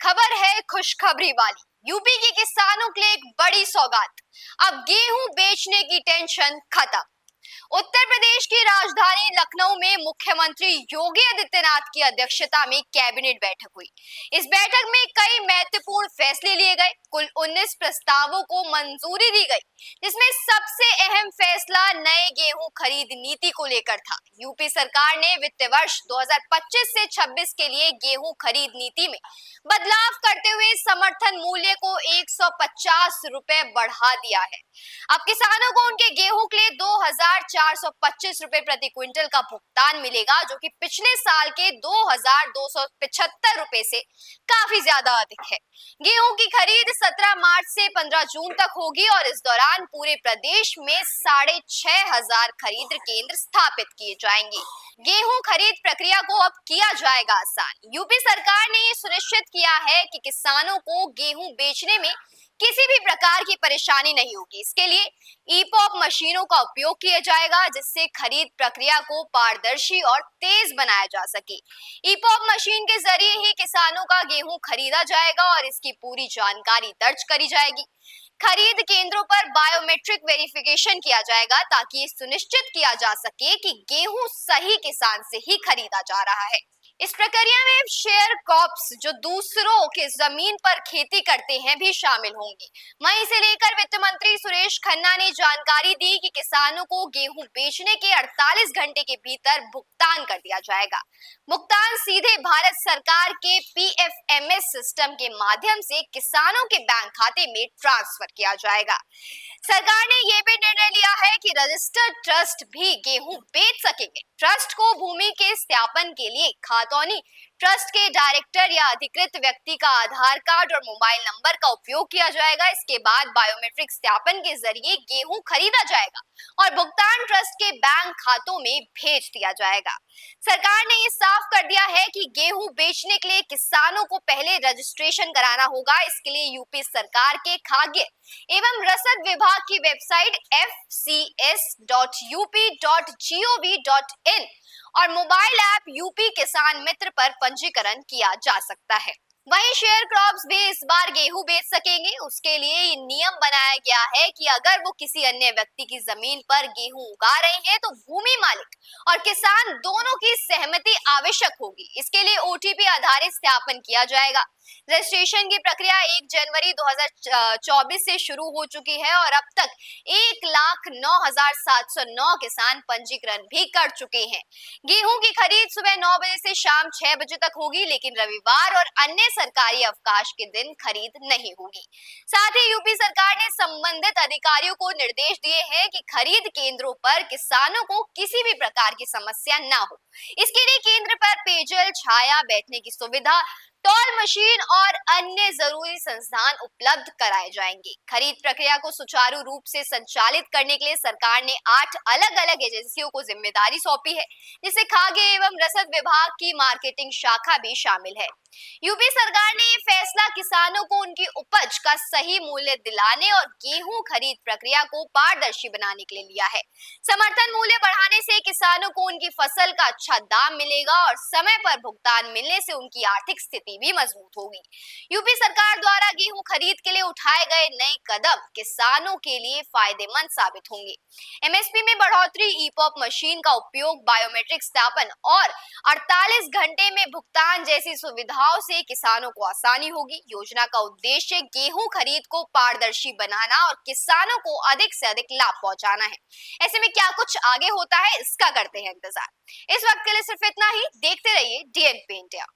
खबर है खुशखबरी वाली। यूपी के किसानों के लिए एक बड़ी सौगात। अब गेहूं बेचने की टेंशन खत्म। उत्तर प्रदेश की राजधानी लखनऊ में मुख्यमंत्री योगी आदित्यनाथ की अध्यक्षता में कैबिनेट बैठक हुई। इस बैठक में कई महत्वपूर्ण फैसले लिए गए। कुल 19 प्रस्तावों को मंजूरी दी गई, जिसमें सबसे अहम फैसला नए गेहूं खरीद नीति को लेकर था। यूपी सरकार ने वित्त वर्ष 2025 से 26 के लिए गेहूं खरीद नीति में बदलाव करते हुए समर्थन मूल्य को 150 रुपए बढ़ा दिया है। अब किसानों को उनके गेहूं के लिए 2,425 रुपए प्रति क्विंटल का भुगतान मिलेगा, जो कि पिछले साल के 2,275 रुपए से काफी ज्यादा अधिक है। गेहूं की खरीद 17 मार्च से 15 जून तक होगी और इस दौरान पूरे प्रदेश में 6,500 खरीद केंद्र स्थापित किए जाएंगे। गेहूं खरीद प्रक्रिया को अब किया जाएगा आसान। यूपी सरकार ने ये सुनिश्चित किया है कि किसानों को गेहूं बेचने में किसी भी प्रकार की परेशानी नहीं होगी। इसके लिए ईपॉप मशीनों का उपयोग किया जाएगा, जिससे खरीद प्रक्रिया को पारदर्शी और तेज बनाया जा सके। ईपॉप मशीन के जरिए ही किसानों का गेहूं खरीदा जाएगा और इसकी पूरी जानकारी दर्ज करी जाएगी। खरीद केंद्रों पर बायोमेट्रिक वेरिफिकेशन किया जाएगा, ताकि ये सुनिश्चित किया जा सके कि गेहूं सही किसान से ही खरीदा जा रहा है। इस प्रक्रिया में शेयर क्रॉप्स, जो दूसरों के जमीन पर खेती करते हैं, भी शामिल होंगे। वहीं इसे लेकर वित्त मंत्री सुरेश खन्ना ने जानकारी दी कि किसानों को गेहूं बेचने के 48 घंटे के भीतर भुगतान कर दिया जाएगा। भुगतान सीधे भारत सरकार के पीएफएमएस सिस्टम के माध्यम से किसानों के बैंक खाते में ट्रांसफर किया जाएगा। सरकार ने यह भी निर्णय लिया है कि रजिस्टर्ड ट्रस्ट भी गेहूं बेच सकेंगे। ट्रस्ट को भूमि के सत्यापन के लिए खातौनी ट्रस्ट के डायरेक्टर या अधिकृत व्यक्ति का आधार कार्ड और मोबाइल नंबर का उपयोग किया जाएगा। इसके बाद बायोमेट्रिक सत्यापन के जरिए गेहूं खरीदा जाएगा और भुगतान ट्रस्ट के बैंक खातों में भेज दिया जाएगा। सरकार ने ये साफ कर दिया है कि गेहूं बेचने के लिए किसानों को पहले रजिस्ट्रेशन कराना होगा। इसके लिए यूपी सरकार के खाद्य एवं रसद विभाग की वेबसाइट fcs.up.gov.in और मोबाइल ऐप यूपी किसान मित्र पर पंजीकरण किया जा सकता है। वहीं शेयर क्रॉप्स भी इस बार गेहूं बेच सकेंगे। उसके लिए ये नियम बनाया गया है कि अगर वो किसी अन्य व्यक्ति की जमीन पर गेहूं उगा रहे हैं, तो भूमि मालिक और किसान दोनों की सहमति आवश्यक होगी। इसके लिए ओटीपी आधारित सत्यापन किया जाएगा। रजिस्ट्रेशन की प्रक्रिया 1 जनवरी 2024 से शुरू हो चुकी है और अब तक 1,09,709 किसान पंजीकरण भी कर चुके हैं। गेहूं की खरीद सुबह 9 बजे से शाम 6 बजे तक होगी, लेकिन रविवार और अन्य सरकारी अवकाश के दिन खरीद नहीं होगी। साथ ही यूपी सरकार ने संबंधित अधिकारियों को निर्देश दिए हैं कि खरीद केंद्रों पर किसानों को किसी भी प्रकार की समस्या ना हो। इसके लिए केंद्र पर पेयजल, छाया, बैठने की सुविधा, टॉल मशीन और अन्य जरूरी संसाधन उपलब्ध कराए जाएंगे। खरीद प्रक्रिया को सुचारू रूप से संचालित करने के लिए सरकार ने 8 अलग-अलग एजेंसियों को जिम्मेदारी सौंपी है, जिससे खाद्य एवं रसद विभाग की मार्केटिंग शाखा भी शामिल है। यूपी सरकार ने ये फैसला किसानों को उनकी उपज का सही मूल्य दिलाने और गेहूं खरीद प्रक्रिया को पारदर्शी बनाने के लिए लिया है। समर्थन मूल्य बढ़ाने से किसानों को उनकी फसल का अच्छा दाम मिलेगा और समय पर भुगतान मिलने से उनकी आर्थिक स्थिति भी मजबूत होगी। यूपी सरकार द्वारा गेहूं खरीद के लिए उठाए गए नए कदम किसानों के लिए फायदेमंद साबित होंगे। एमएसपी में बढ़ोतरी, ईपॉप मशीन का उपयोग, बायोमेट्रिक सत्यापन और 48 घंटे में भुगतान जैसी सुविधाओं से किसानों को आसानी होगी। योजना का उद्देश्य गेहूं खरीद को पारदर्शी बनाना और किसानों को अधिक से अधिक लाभ पहुंचाना है। ऐसे में क्या कुछ आगे होता है, इसका करते हैं इंतजार। इस वक्त के लिए सिर्फ इतना ही। देखते रहिए डीएनपी इंडिया।